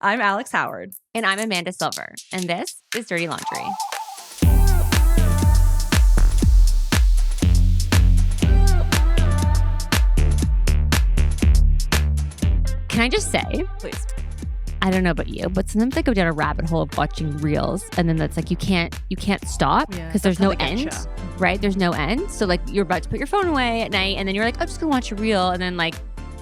I'm Alex Howard. And I'm Amanda Silver. And this is Dirty Laundry. Can I just say, Please. I don't know about you, but sometimes I go down a rabbit hole of watching reels, and then that's like you can't stop because there's no end, right? There's no end. So like you're about to put your phone away at night, and then you're like, I'm just gonna watch a reel, and then like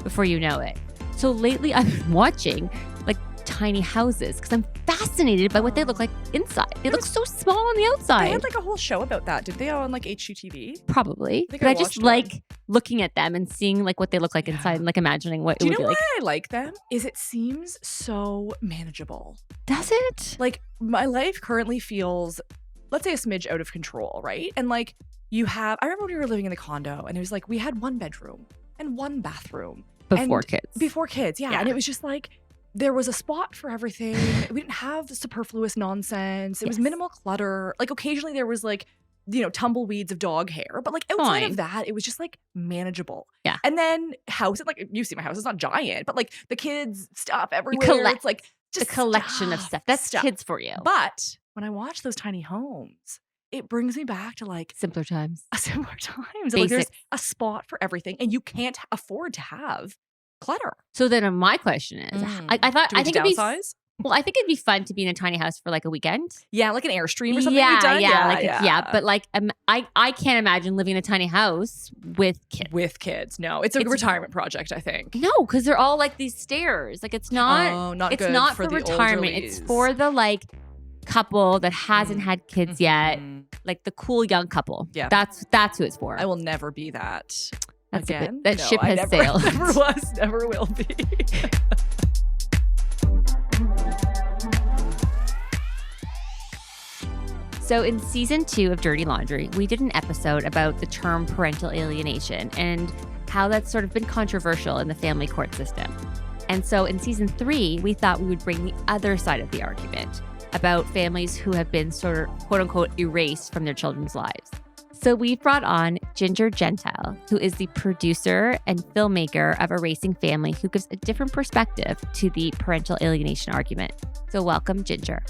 before you know it. So lately I've been watching like tiny houses because I'm fascinated by what they look like inside. They look so small on the outside. They had like a whole show about that. Did they on like HGTV? Probably. But I just like looking at them and seeing like what they look like inside and like imagining what it would be like. Do you know why I like them? Is it seems so manageable. Does it? Like my life currently feels, let's say, a smidge out of control, right? And like I remember when we were living in the condo and it was like we had one bedroom and one bathroom. Before kids, yeah. And it was just like there was a spot for everything. We didn't have the superfluous nonsense. It was minimal clutter. Like occasionally there was like, tumbleweeds of dog hair. But like outside of that, it was just like manageable. Yeah. And then like you see my house, it's not giant, but like the kids stuff everywhere. It's like just a collection of stuff. That's kids for you. But when I watch those tiny homes, it brings me back to like simpler times. Like there's a spot for everything and you can't afford to have clutter. So then my question is, I think downsize? I think it'd be fun to be in a tiny house for like a weekend. Yeah, like an Airstream or something we've done. But like I can't imagine living in a tiny house with kids. No, it's a retirement project, I think. No, because they're all like these stairs. Like it's not it's not for retirement. Olderlies. It's for the like couple that hasn't had kids yet. Like the cool young couple. Yeah. That's who it's for. I will never be that. That's again. That ship has sailed. Never was, never will be. So in season 2 of Dirty Laundry, we did an episode about the term parental alienation and how that's sort of been controversial in the family court system. And so in season 3, we thought we would bring the other side of the argument about families who have been sort of quote unquote erased from their children's lives. So we brought on Ginger Gentile, who is the producer and filmmaker of Erasing Family, who gives a different perspective to the parental alienation argument. So welcome, Ginger.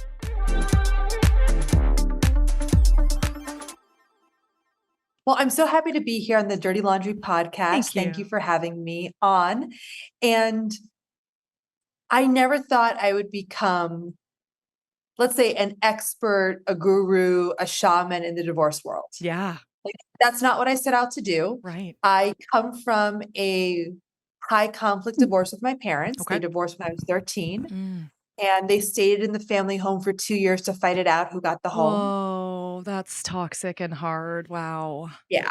Well, I'm so happy to be here on the Dirty Laundry podcast. Thank you for having me on. And I never thought I would become, let's say, an expert, a guru, a shaman in the divorce world. Yeah. Like, that's not what I set out to do. Right. I come from a high conflict divorce with my parents. Okay. They divorced when I was 13. And they stayed in the family home for 2 years to fight it out who got the home. Oh, that's toxic and hard. Wow. Yeah.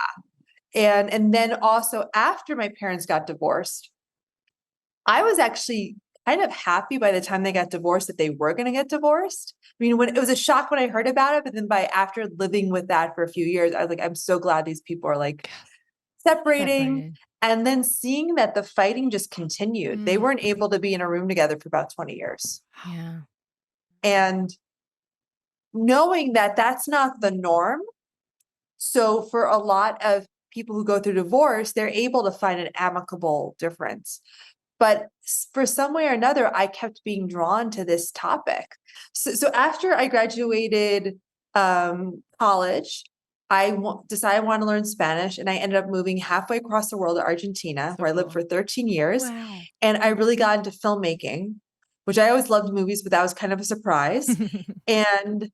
And then also after my parents got divorced, I was actually kind of happy by the time they got divorced that they were going to get divorced. I mean, when it was a shock when I heard about it, but then after living with that for a few years, I was like, I'm so glad these people are like separating. And then seeing that the fighting just continued. They weren't able to be in a room together for about 20 years. Yeah. And knowing that that's not the norm. So for a lot of people who go through divorce, they're able to find an amicable difference. But for some way or another, I kept being drawn to this topic. So after I graduated college, I decided I want to learn Spanish, and I ended up moving halfway across the world to Argentina, where I lived for 13 years. Wow. And I really got into filmmaking, which I always loved movies, but that was kind of a surprise. And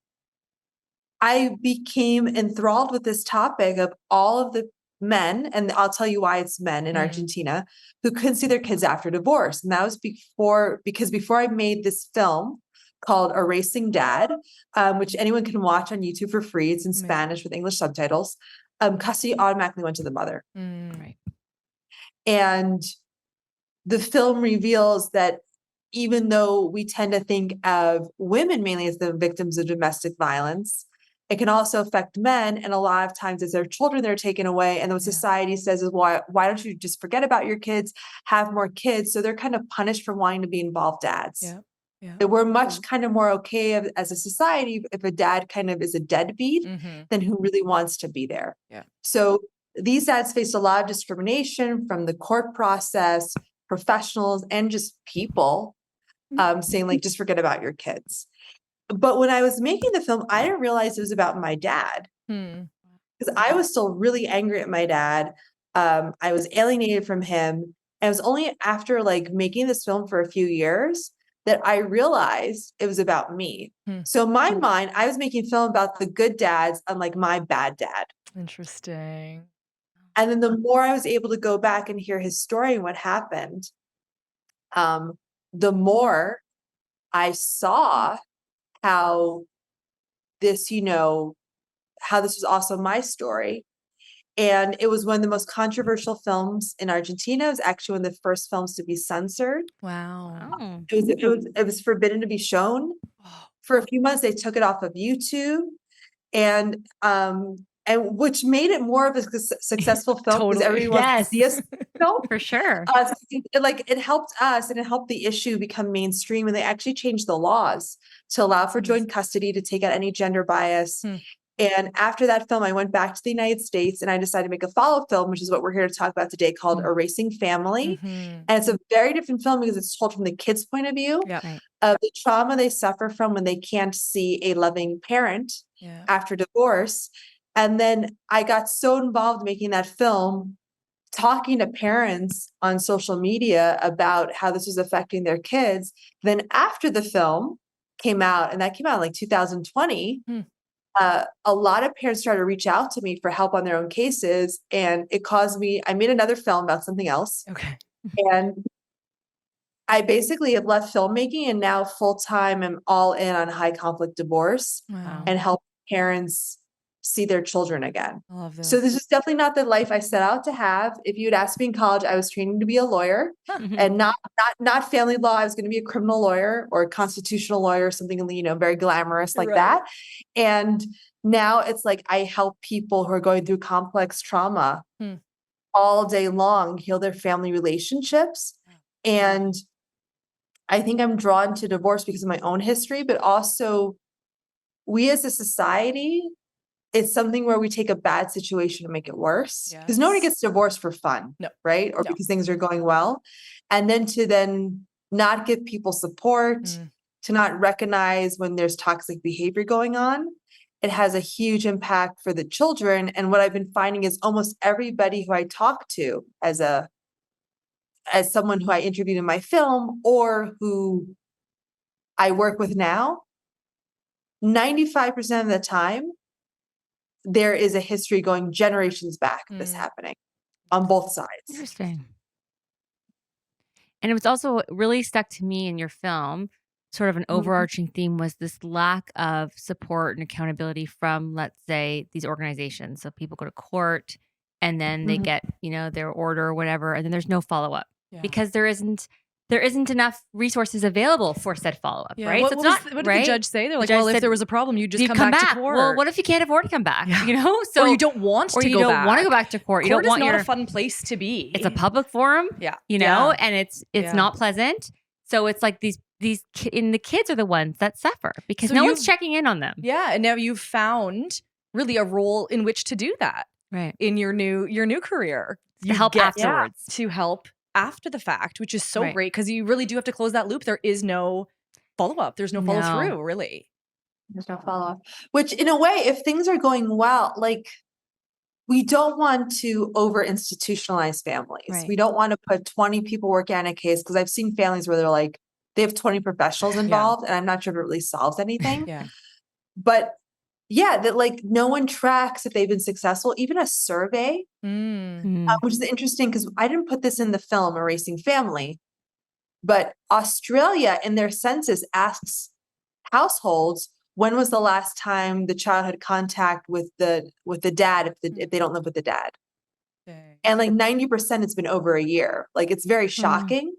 I became enthralled with this topic of all of the men, and I'll tell you why it's men in Argentina, who couldn't see their kids after divorce. And that was because before I made this film called Erasing Dad, which anyone can watch on YouTube for free. It's in Spanish with English subtitles. Custody automatically went to the mother. Right. And the film reveals that even though we tend to think of women mainly as the victims of domestic violence, it can also affect men. And a lot of times it's their children that are taken away. And what society says is, why don't you just forget about your kids, have more kids? So they're kind of punished for wanting to be involved dads. Yeah. We're much kind of more okay as a society if a dad kind of is a deadbeat than who really wants to be there. Yeah. So these dads faced a lot of discrimination from the court process, professionals, and just people. saying like, just forget about your kids. But when I was making the film, I didn't realize it was about my dad because I was still really angry at my dad. I was alienated from him. And it was only after like making this film for a few years that I realized it was about me. So in my mind, I was making film about the good dads, unlike my bad dad. Interesting. And then the more I was able to go back and hear his story and what happened, the more I saw how this, how this was also my story. And it was one of the most controversial films in Argentina. It was actually one of the first films to be censored. Wow. Oh. It was forbidden to be shown. For a few months, they took it off of YouTube, and which made it more of a successful film because Totally. everyone wants to see us film. For sure. It helped us, and it helped the issue become mainstream. And they actually changed the laws to allow for joint custody, to take out any gender bias. And after that film, I went back to the United States and I decided to make a follow-up film, which is what we're here to talk about today, called Erasing Family. And it's a very different film because it's told from the kid's point of view of the trauma they suffer from when they can't see a loving parent after divorce. And then I got so involved making that film, talking to parents on social media about how this was affecting their kids. Then after the film came out, and that came out in like 2020, a lot of parents started to reach out to me for help on their own cases. And it caused me, I made another film about something else. Okay. And I basically have left filmmaking and now full-time am all in on high conflict divorce and help parents see their children again. I love this. So this is definitely not the life I set out to have. If you had asked me in college, I was training to be a lawyer and not family law. I was going to be a criminal lawyer or a constitutional lawyer, something, very glamorous like that. And now it's like, I help people who are going through complex trauma all day long, heal their family relationships. And I think I'm drawn to divorce because of my own history, but also we as a society, it's something where we take a bad situation to make it worse, because nobody gets divorced for fun, right? Or because things are going well. And then to not give people support, to not recognize when there's toxic behavior going on, it has a huge impact for the children. And what I've been finding is almost everybody who I talk to as someone who I interviewed in my film or who I work with now, 95% of the time, there is a history going generations back of this happening on both sides. Interesting. And it was also really stuck to me in your film, sort of an overarching theme was this lack of support and accountability from, let's say, these organizations. So people go to court and then they get, their order or whatever, and then there's no follow-up because there isn't enough resources available for said follow-up, right? What did the judge say? They're like, well, if there was a problem, you just come back to court. Well, what if you can't afford to come back? So, or you don't want to go back. Or you don't want to go back to court. You don't want not a fun place to be. It's a public forum, and it's not pleasant. So it's like the kids are the ones that suffer because no one's checking in on them. Yeah, and now you've found really a role in which to do that, right? In your new career, to help afterwards, to help after the fact, which is so great because you really do have to close that loop. There is no follow-up. There's no follow-through, really. There's no follow-up. Which in a way, if things are going well, like we don't want to over-institutionalize families. Right. We don't want to put 20 people working on a case because I've seen families where they're like, they have 20 professionals involved and I'm not sure if it really solves anything. But that like no one tracks if they've been successful, even a survey, which is interesting because I didn't put this in the film Erasing Family, but Australia in their census asks households, when was the last time the child had contact with the dad if they don't live with the dad? And like 90% it's been over a year. Like it's very shocking.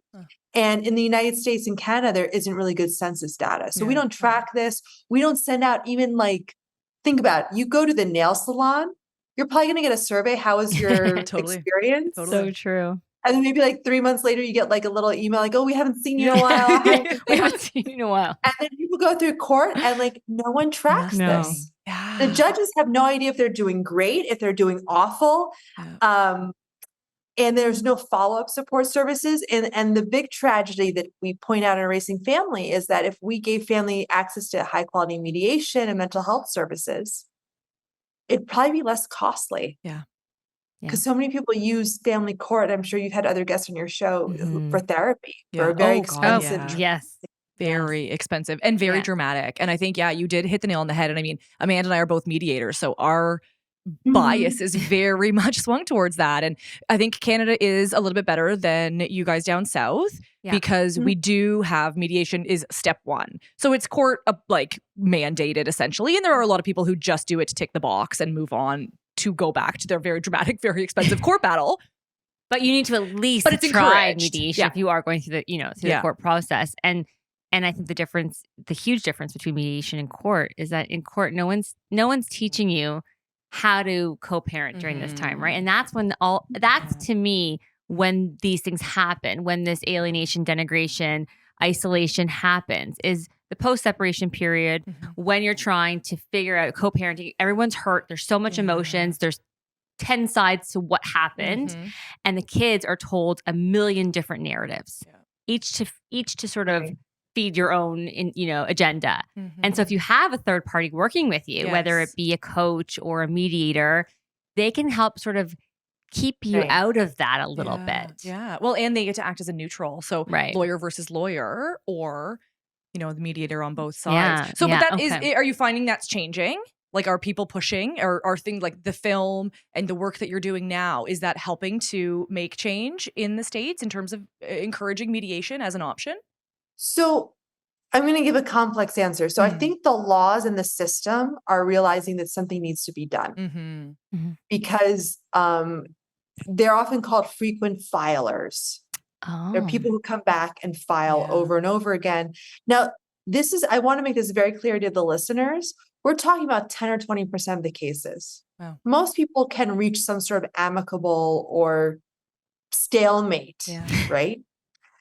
And in the United States and Canada, there isn't really good census data. So we don't track this. We don't send out even like, think about it. You go to the nail salon, you're probably going to get a survey. How was your experience? So true. And then maybe like 3 months later, you get like a little email like, oh, we haven't seen you in a while. We haven't seen you in a while. And then people go through court and like no one tracks this. The judges have no idea if they're doing great, if they're doing awful. and there's no follow-up support services. And the big tragedy that we point out in Erasing Family is that if we gave family access to high quality mediation and mental health services, it'd probably be less costly. Yeah. Because so many people use family court. I'm sure you've had other guests on your show for therapy, for a very expensive. Yes. Very expensive and very dramatic. And I think, you did hit the nail on the head. And I mean, Amanda and I are both mediators. So our bias is very much swung towards that. And I think Canada is a little bit better than you guys down south because we do have mediation is step one. So it's court like mandated essentially. And there are a lot of people who just do it to tick the box and move on to go back to their very dramatic, very expensive court battle. But you need to at least try mediation if you are going through the, through the court process. And I think the huge difference between mediation and court is that in court, no one's teaching you how to co-parent during this time, right? And that's when that's to me when these things happen, when this alienation, denigration, isolation happens, is the post-separation period when you're trying to figure out co-parenting. Everyone's hurt. There's so much emotions. There's 10 sides to what happened, and the kids are told a million different narratives, each to sort of feed your own agenda. And so if you have a third party working with you, whether it be a coach or a mediator, they can help sort of keep you out of that a little bit. Yeah. Well, and they get to act as a neutral. So lawyer versus lawyer, or, the mediator on both sides. Yeah. So, but that is, are you finding that's changing? Like, are people pushing, or are things like the film and the work that you're doing now, is that helping to make change in the States in terms of encouraging mediation as an option? So I'm going to give a complex answer. So I think the laws and the system are realizing that something needs to be done because they're often called frequent filers. They're people who come back and file over and over again. Now, I want to make this very clear to the listeners. We're talking about 10 or 20% of the cases. Wow. Most people can reach some sort of amicable or stalemate, right?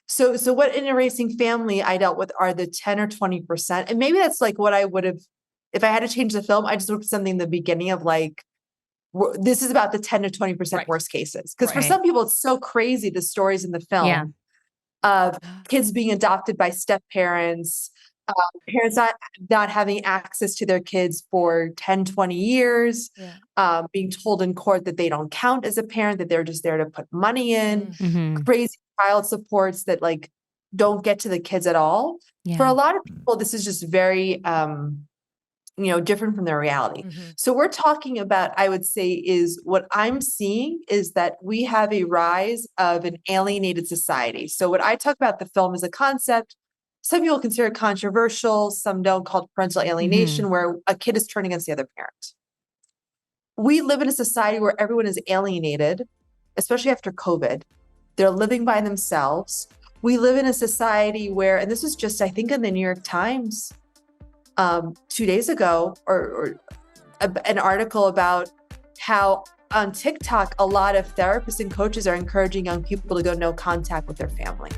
So what in Erasing Family I dealt with are the 10 or 20%. And maybe that's like what I would have, if I had to change the film, I just looked at something in the beginning of like, this is about the 10 to 20% worst cases. Because for some people, it's so crazy, the stories in the film of kids being adopted by step parents, parents not having access to their kids for 10, 20 years, being told in court that they don't count as a parent, that they're just there to put money in, crazy child supports that like don't get to the kids at all. For a lot of people, this is just very, different from their reality. So we're talking about, I would say, is what I'm seeing is that we have a rise of an alienated society. So what I talk about the film as a concept, some people consider it controversial, some don't, called parental alienation, where a kid is turned against the other parent. We live in a society where everyone is alienated, especially after COVID. They're living by themselves. We live in a society where, and this was just, I think, in the New York Times 2 days ago, or an article about how on TikTok, a lot of therapists and coaches are encouraging young people to go no contact with their family.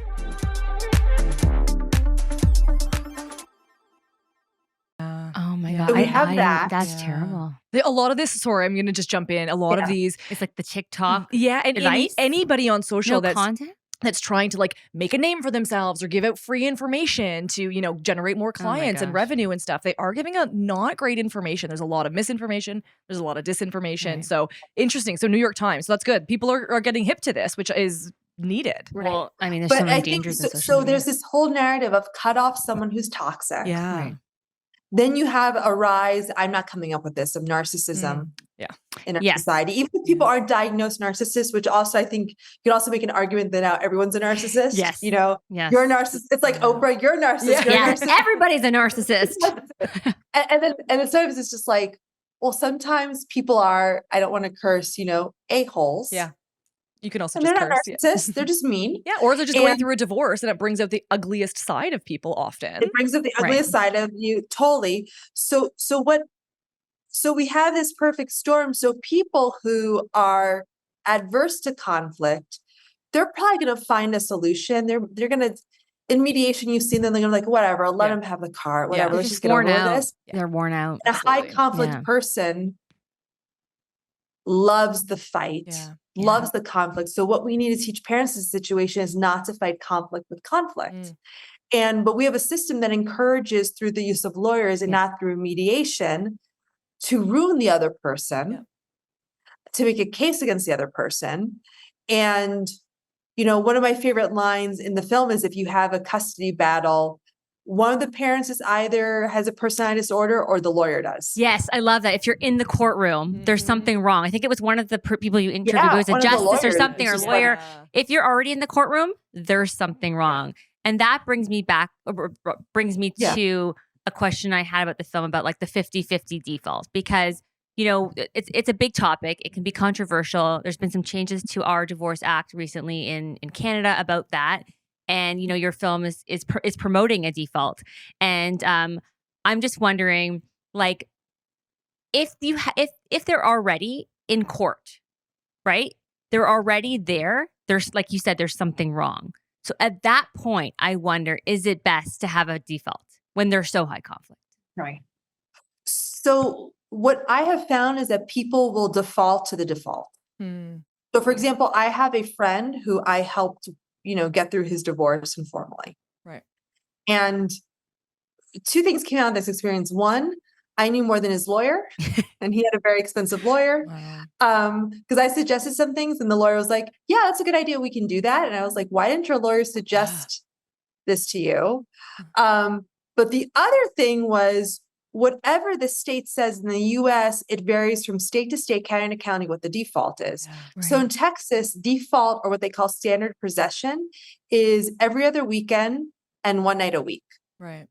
Oh my God. So we have that. That's terrible. A lot of this, sorry, I'm going to just jump in. A lot of these. It's like the TikTok. And anybody on social content? That's trying to like make a name for themselves or give out free information to, generate more clients and revenue and stuff. They are giving out not great information. There's a lot of misinformation. There's a lot of disinformation. Right. So interesting. So New York Times. So that's good. People are getting hip to this, which is needed. Right. Well, I mean, there's so many dangers. So there's this whole narrative of cut off someone who's toxic. Yeah. Right. Then you have a rise, I'm not coming up with this, of narcissism in our society. Even if people aren't diagnosed narcissists, which also I think you could also make an argument that now everyone's a narcissist. Yes. You're a narcissist. It's like Oprah, you're a narcissist. Yeah. You're a narcissist. Everybody's a narcissist. and then sometimes it's just like, well, sometimes people are, I don't want to curse, a-holes. Yeah. You can also and just they're not curse. narcissists. They're just mean. Yeah, or they're just going through a divorce, and it brings out the ugliest side of people often. It brings out the ugliest side of you, totally. So we have this perfect storm. So people who are adverse to conflict, they're probably going to find a solution. They're going to, in mediation, you've seen them, they're going to like, whatever, let them have the car, whatever. Let's just get over this. They're worn out. And a high conflict person loves the fight. loves the conflict. So what we need to teach parents in this situation is not to fight conflict with conflict. But we have a system that encourages through the use of lawyers and not through mediation to ruin the other person, to make a case against the other person. And, one of my favorite lines in the film is if you have a custody battle, one of the parents is either has a personality disorder or the lawyer does. Yes, I love that. If you're in the courtroom, there's something wrong. I think it was one of the people you interviewed. It was a justice or something, or lawyer. If you're already in the courtroom, there's something wrong. And that brings me to a question I had about the film about like the 50-50 default, because it's a big topic. It can be controversial. There's been some changes to our Divorce Act recently in Canada about that. And, your film is promoting a default. And I'm just wondering, like, if they're already in court, right? They're already there. There's, like you said, there's something wrong. So at that point, I wonder, is it best to have a default when they're so high conflict? Right. So what I have found is that people will default to the default. So for example, I have a friend who I helped, get through his divorce informally. Right. And two things came out of this experience. One, I knew more than his lawyer, and he had a very expensive lawyer. Wow. Because I suggested some things and the lawyer was like, yeah, that's a good idea. We can do that. And I was like, why didn't your lawyer suggest this to you? But the other thing was, whatever the state says in the US, it varies from state to state, county to county, what the default is. Yeah, right. So in Texas, default, or what they call standard possession, is every other weekend and one night a week. Right.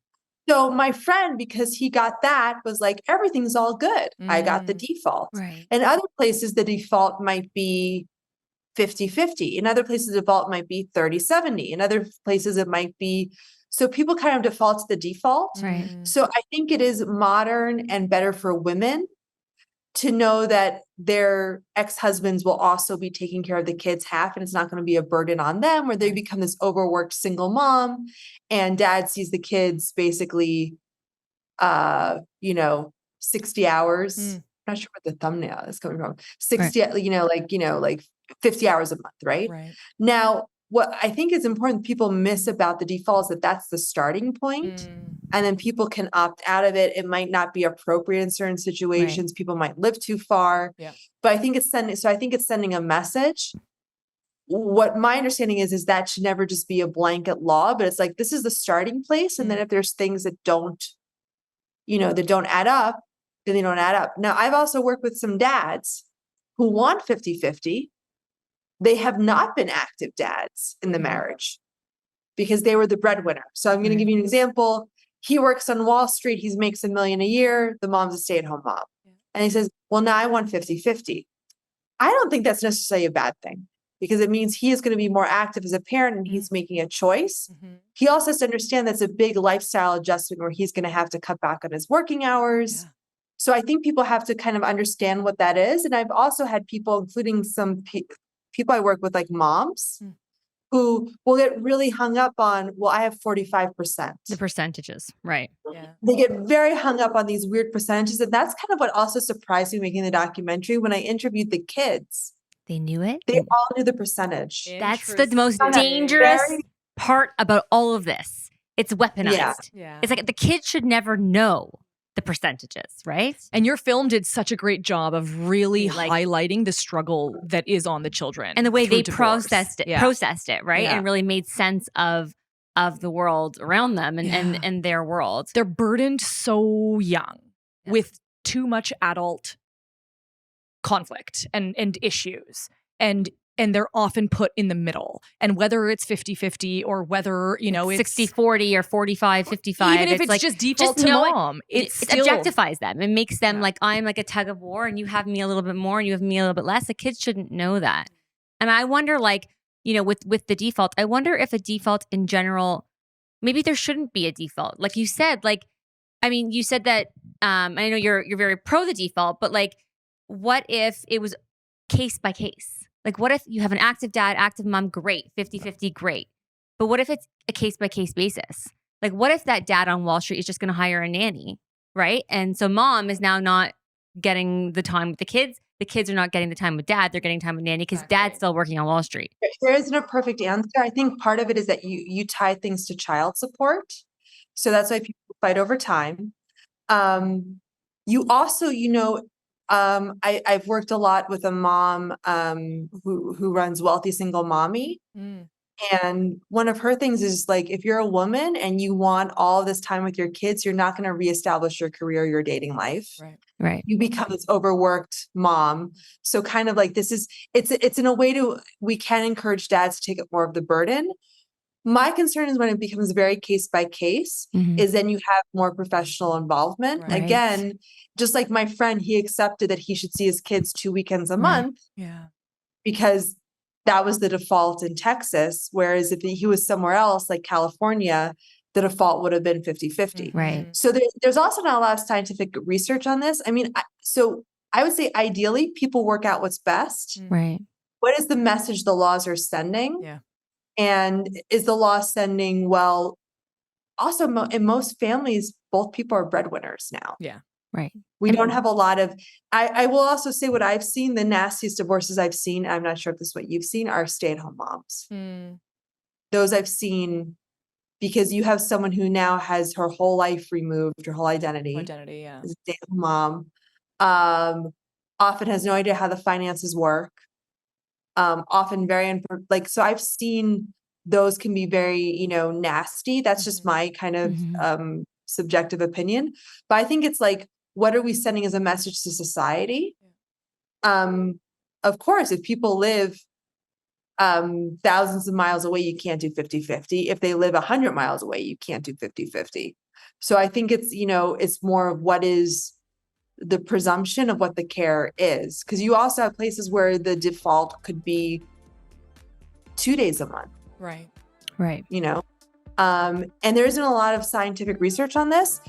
So my friend, because he got that, was like, everything's all good. I got the default. Right. In other places, the default might be 50-50. In other places, the default might be 30-70. In other places, it might be... So people kind of default to the default. Right. So I think it is modern and better for women to know that their ex-husbands will also be taking care of the kids half, and it's not going to be a burden on them, where they become this overworked single mom and dad sees the kids basically, 60 hours. I'm not sure what the thumbnail is coming from. 60, like 50 hours a month, right? Right. Now, what I think is important people miss about the default is that that's the starting point, and then people can opt out of it. It might not be appropriate in certain situations. Right. People might live too far, but I think it's sending a message. What my understanding is that should never just be a blanket law, but it's like, this is the starting place. And then if there's things that don't add up, then they don't add up. Now, I've also worked with some dads who want 50-50. They have not been active dads in the marriage because they were the breadwinner. So I'm going to give you an example. He works on Wall Street. He makes $1 million a year. The mom's a stay-at-home mom. And he says, well, now I want 50-50. I don't think that's necessarily a bad thing, because it means he is going to be more active as a parent and he's making a choice. He also has to understand that's a big lifestyle adjustment where he's going to have to cut back on his working hours. So I think people have to kind of understand what that is. And I've also had people, including some people I work with, like moms, who will get really hung up on, well, I have 45%. The percentages, right. Yeah. They get very hung up on these weird percentages. And that's kind of what also surprised me making the documentary. When I interviewed the kids, they knew it. They all knew the percentage. That's the most dangerous part about all of this. It's weaponized. Yeah. It's like the kids should never know the percentages, right? And your film did such a great job of really highlighting the struggle that is on the children and the way they divorce. processed it, right? And really made sense of the world around them and their world. They're burdened so young with too much adult conflict and issues. And they're often put in the middle. And whether it's 50-50 or whether, it's 60-40 or 45-55. Even if it's like, just default to mom, it still objectifies them. It makes them like, I'm like a tug of war and you have me a little bit more and you have me a little bit less. The kids shouldn't know that. And I wonder, like, with the default, I wonder if a default in general, maybe there shouldn't be a default. Like you said, you said that, I know you're very pro the default, but like, what if it was case by case? Like, what if you have an active dad, active mom? Great. 50-50, great. But what if it's a case-by-case basis? Like, what if that dad on Wall Street is just going to hire a nanny, right? And so mom is now not getting the time with the kids. the kids are not getting the time with dad, they're getting time with nanny because dad's still working on Wall Street. There isn't a perfect answer. I think part of it is that you tie things to child support. So that's why people fight over time. You also, I've worked a lot with a mom who runs Wealthy Single Mommy. And one of her things is like, if you're a woman and you want all this time with your kids, you're not going to reestablish your career, your dating life. Right. You become this overworked mom. So kind of like it's in a way we can encourage dads to take up more of the burden. My concern is when it becomes very case by case, is then you have more professional involvement. Right. Again, just like my friend, he accepted that he should see his kids 2 weekends a month. Yeah. Because that was the default in Texas. Whereas if he was somewhere else, like California, the default would have been 50-50. Right. So there's also not a lot of scientific research on this. I mean, so I would say ideally people work out what's best. Right. What is the message the laws are sending? Yeah. And is the law sending, well, also in most families, both people are breadwinners now. Yeah. Right. We don't have a lot of, I will also say what I've seen, the nastiest divorces I've seen, I'm not sure if this is what you've seen, are stay-at-home moms. Those I've seen because you have someone who now has her whole life removed, her whole identity. Yeah. Is a stay-at-home mom. Often has no idea how the finances work. Often very, so I've seen those can be very, nasty. That's just my kind of subjective opinion. But I think it's like, what are we sending as a message to society? Of course, if people live thousands of miles away, you can't do 50-50. If they live 100 miles away, you can't do 50-50. So I think it's, it's more of what is the presumption of what the care is. Because you also have places where the default could be 2 days a month. Right. And there isn't a lot of scientific research on this.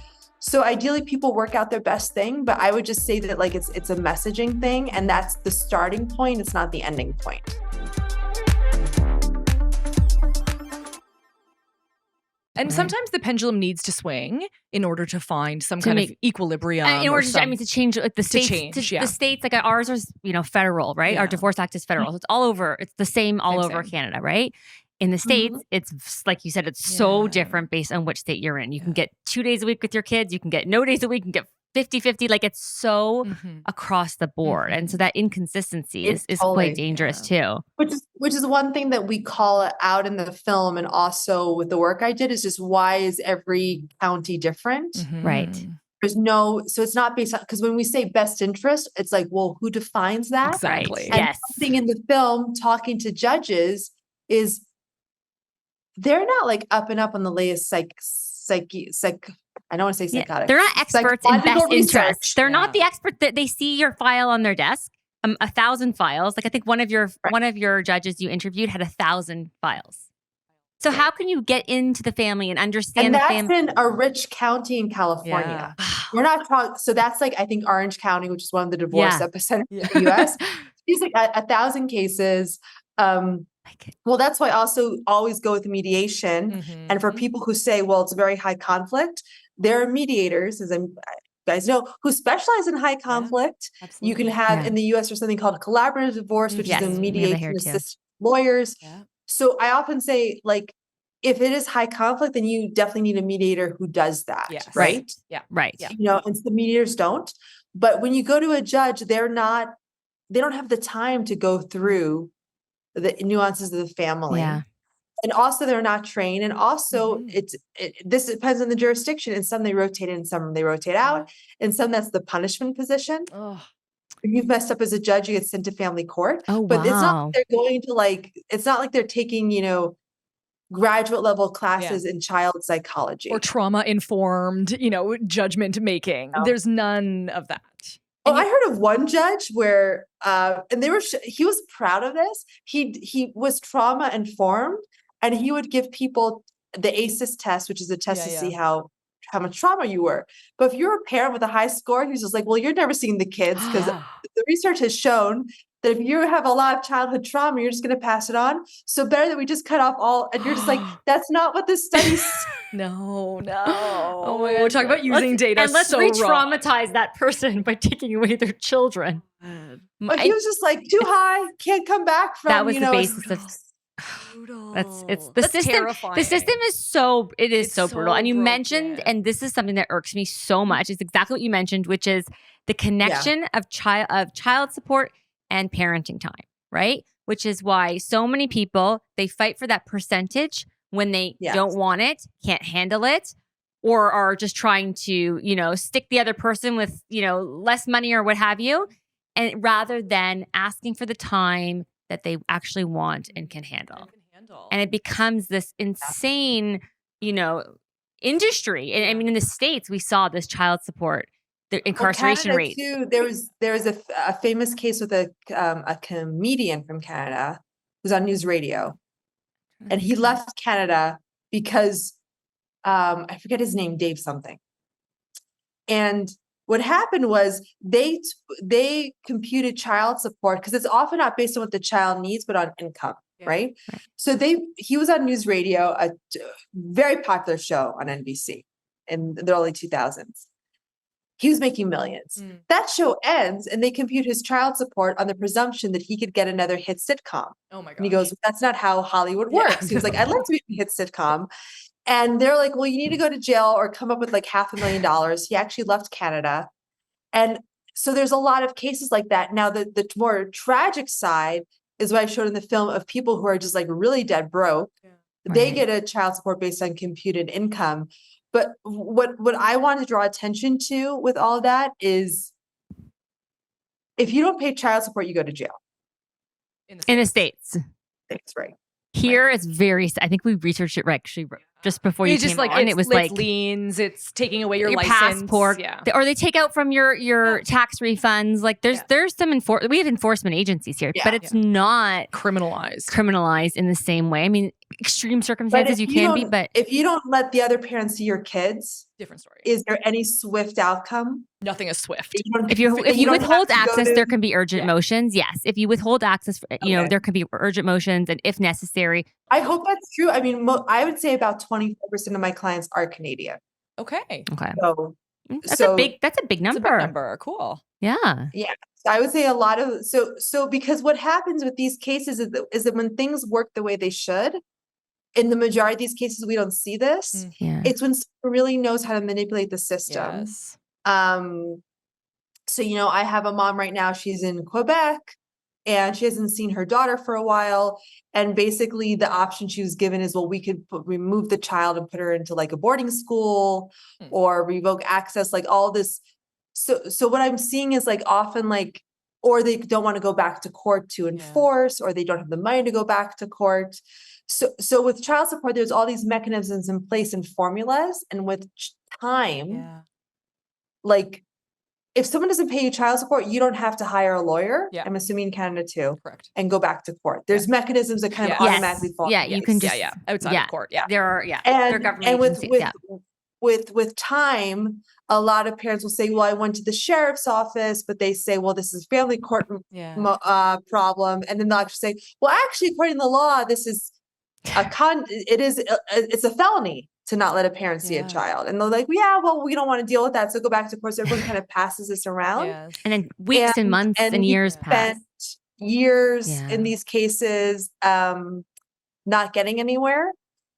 So ideally people work out their best thing, but I would just say that like it's a messaging thing, and that's the starting point. It's not the ending point. And sometimes the pendulum needs to swing in order to find some kind of equilibrium. In order to change like the states. The states, like ours is, federal, right? Our Divorce Act is federal. So it's all over. It's the same all over Canada, right? In the States, it's like you said, it's so different based on which state you're in. You can get 2 days a week with your kids. You can get no days a week. You can get 50-50. Like it's so across the board. And so that inconsistency is totally, quite dangerous too. Which is one thing that we call out in the film, and also with the work I did, is just why is every county different? Right. So it's not based on, because when we say best interest, it's like, well, who defines that? Exactly. And something in the film talking to judges is they're not like up and up on the latest I don't want to say psychotic. They're not experts in best interest. They're not the expert that they see your file on their desk. 1,000 files. Like I think one of your judges you interviewed had 1,000 files. So how can you get into the family and understand the family? And that's in a rich county in California. We're not talking. So that's like, I think Orange County, which is one of the divorce epicenters in the U.S. She's like 1,000 cases. Well, that's why I also always go with mediation. And for people who say, well, it's a very high conflict, there are mediators, as you guys know, who specialize in high conflict. You can have in the US there's something called collaborative divorce, which is a mediation assist lawyers. So I often say, like, if it is high conflict, then you definitely need a mediator who does that. Right? Right. And some mediators don't. But when you go to a judge, they don't have the time to go through the nuances of the family. And also they're not trained. And also this depends on the jurisdiction. In some they rotate in, some they rotate out. In some that's the punishment position. If you've messed up as a judge, you get sent to family court. But it's not like they're going to it's not like they're taking, graduate level classes in child psychology. Or trauma informed, judgment making. There's none of that. I heard of one judge where, and he was proud of this. He was trauma informed, and he would give people the ACEs test, which is a test to see how much trauma you were. But if you're a parent with a high score, he's just like, well, you're never seeing the kids, because the research has shown that if you have a lot of childhood trauma, you're just going to pass it on. So better that we just cut off all, and you're just like, that's not what this study's. No. Oh my God. Talk about using data. And let's re-traumatize that person by taking away their children. But he was just like too high, can't come back from. That was you the know, basis of. Brutal. It's the That's system. terrifying. The system is so brutal. And you broken. mentioned, and this is something that irks me so much. It's exactly what you mentioned, which is the connection of child support and parenting time, right? Which is why so many people, they fight for that percentage when they don't want it, can't handle it, or are just trying to, stick the other person with, less money or what have you, and rather than asking for the time that they actually want and can handle. And it becomes this insane, industry. And I mean, in the States, we saw this child support, the incarceration rate. Too, there was a famous case with a comedian from Canada who's on news radio, and he left Canada because I forget his name, Dave something. And what happened was they computed child support because it's often not based on what the child needs, but on income, right? So he was on news radio, a very popular show on NBC in the early 2000s. He was making millions. That show ends and they compute his child support on the presumption that he could get another hit sitcom. Oh my God. And he goes, that's not how Hollywood works. He was like, I'd like to be a hit sitcom. And they're like, well, you need to go to jail or come up with like $500,000. He actually left Canada. And so there's a lot of cases like that. Now, the more tragic side is what I showed in the film of people who are just like really dead broke. They get a child support based on computed income. But what I want to draw attention to with all of that is if you don't pay child support, you go to jail. In the States. That's right. Here it's I think we researched it actually just before you came on. It was like liens, it's taking away your license. Passport, or they take out from your tax refunds. Like there's some we have enforcement agencies here, but it's not criminalized in the same way. I mean, extreme circumstances you can be, but if you don't let the other parents see your kids, different story. Is there any swift outcome? Nothing is swift. If you withhold access, there can be urgent motions. Yes, if you withhold access, there can be urgent motions, and if necessary. I hope that's true. I mean, I would say about 25% of my clients are Canadian. Okay. So that's a big number. It's a big number. Cool. Yeah. Yeah. So I would say a lot of so because what happens with these cases is that when things work the way they should, in the majority of these cases, we don't see this. It's when someone really knows how to manipulate the system. Yes. So, I have a mom right now, she's in Quebec and she hasn't seen her daughter for a while. And basically the option she was given is, well, we could remove the child and put her into like a boarding school or revoke access, like all this. So what I'm seeing is like often like, or they don't want to go back to court to enforce, or they don't have the money to go back to court. So with child support, there's all these mechanisms in place and formulas. And with time, like if someone doesn't pay you child support, you don't have to hire a lawyer. I'm assuming in Canada too. Correct. And go back to court. There's mechanisms that kind of automatically fall. Yeah, you can just outside of court. Yeah. There are and, there are government and agencies, with time, a lot of parents will say, well, I went to the sheriff's office, but they say, well, this is family court problem. And then they'll actually say, well, actually, according to the law, this is it's a felony to not let a parent see a child. And they're like, well, we don't want to deal with that. So go back to court. So everyone kind of passes this around. And then weeks and months and years pass. Years in these cases, not getting anywhere.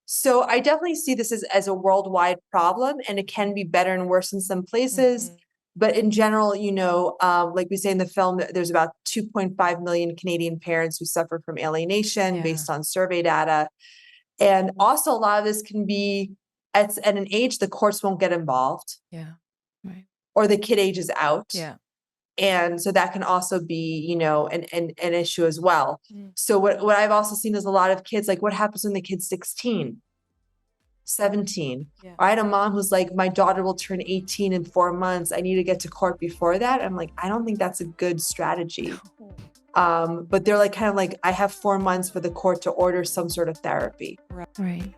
So I definitely see this as a worldwide problem, and it can be better and worse in some places. But in general, like we say in the film, there's about 2.5 million Canadian parents who suffer from alienation based on survey data. And also a lot of this can be at an age the courts won't get involved. Or the kid ages out. And so that can also be, an issue as well. So what I've also seen is a lot of kids, like what happens when the kid's 16, 17. I had a mom who's like, my daughter will turn 18 in 4 months. I need to get to court before that. I'm like, I don't think that's a good strategy. But they're like, kind of like, I have 4 months for the court to order some sort of therapy. Right.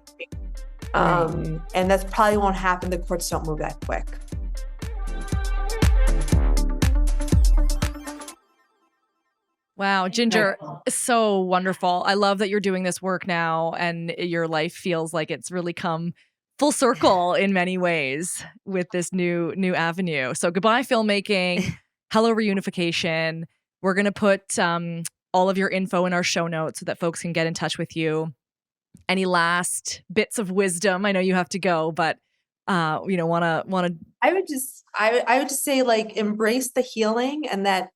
And that probably won't happen. The courts don't move that quick. Wow, Ginger, so wonderful. I love that you're doing this work now and your life feels like it's really come full circle in many ways with this new avenue. So goodbye filmmaking, hello reunification. We're going to put all of your info in our show notes so that folks can get in touch with you. Any last bits of wisdom? I know you have to go, but want to. I would just say, like, embrace the healing, and that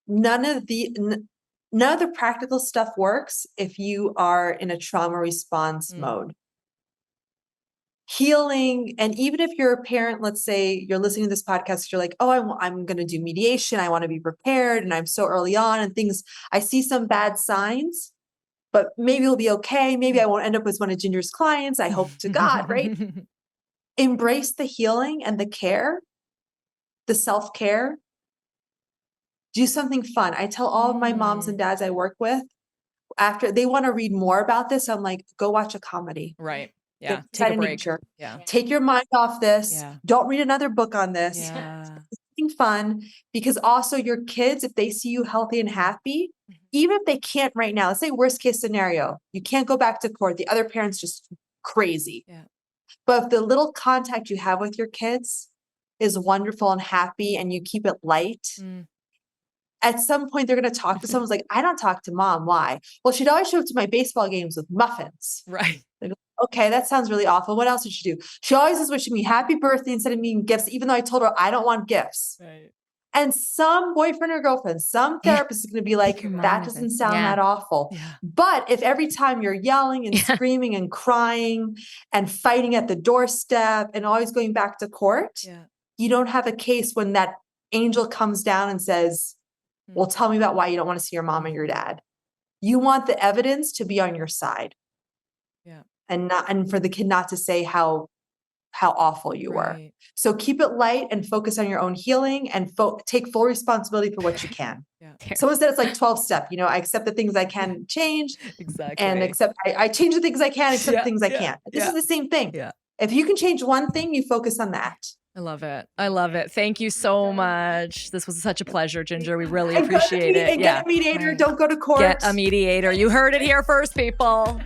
none of the practical stuff works if you are in a trauma response mode. Healing, and even if you're a parent, let's say you're listening to this podcast, you're like, oh, I'm going to do mediation. I want to be prepared, and I'm so early on, and I see some bad signs, but maybe it'll be okay. Maybe I won't end up as one of Ginger's clients. I hope to God, right? Embrace the healing and the care, the self-care. Do something fun. I tell all of my moms and dads I work with, after they want to read more about this, I'm like, go watch a comedy. Right. Yeah. Take a break. Yeah. Take your mind off this. Yeah. Don't read another book on this. Yeah. Something fun, because also your kids, if they see you healthy and happy, even if they can't right now, let's say worst case scenario, you can't go back to court. The other parent's just crazy. Yeah. But if the little contact you have with your kids is wonderful and happy, and you keep it light, at some point they're going to talk to someone who's like, I don't talk to mom. Why? Well, she'd always show up to my baseball games with muffins. Right. Like, okay, that sounds really awful. What else did she do? She always is wishing me happy birthday instead of me gifts, even though I told her I don't want gifts. Right. And some boyfriend or girlfriend, some therapist is going to be like, that doesn't sound that awful. Yeah. But if every time you're yelling and screaming and crying and fighting at the doorstep and always going back to court, you don't have a case when that angel comes down and says, well, tell me about why you don't want to see your mom or your dad. You want the evidence to be on your side. Yeah. And for the kid not to say how awful you were. So keep it light and focus on your own healing, and take full responsibility for what you can. Someone said it's like 12-step, I accept the things I can change. Exactly. And I change the things I can, accept the things I can't. This is the same thing. Yeah. If you can change one thing, you focus on that. I love it. I love it. Thank you so much. This was such a pleasure, Ginger. We really appreciate it. Get a mediator. Right. Don't go to court. Get a mediator. You heard it here first, people.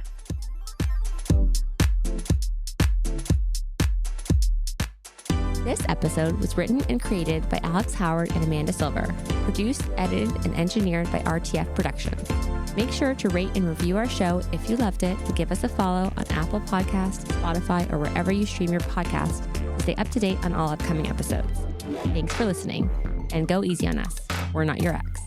This episode was written and created by Alex Howard and Amanda Silver, produced, edited, and engineered by RTF Productions. Make sure to rate and review our show if you loved it, and give us a follow on Apple Podcasts, Spotify, or wherever you stream your podcast to stay up to date on all upcoming episodes. Thanks for listening, and go easy on us. We're not your ex.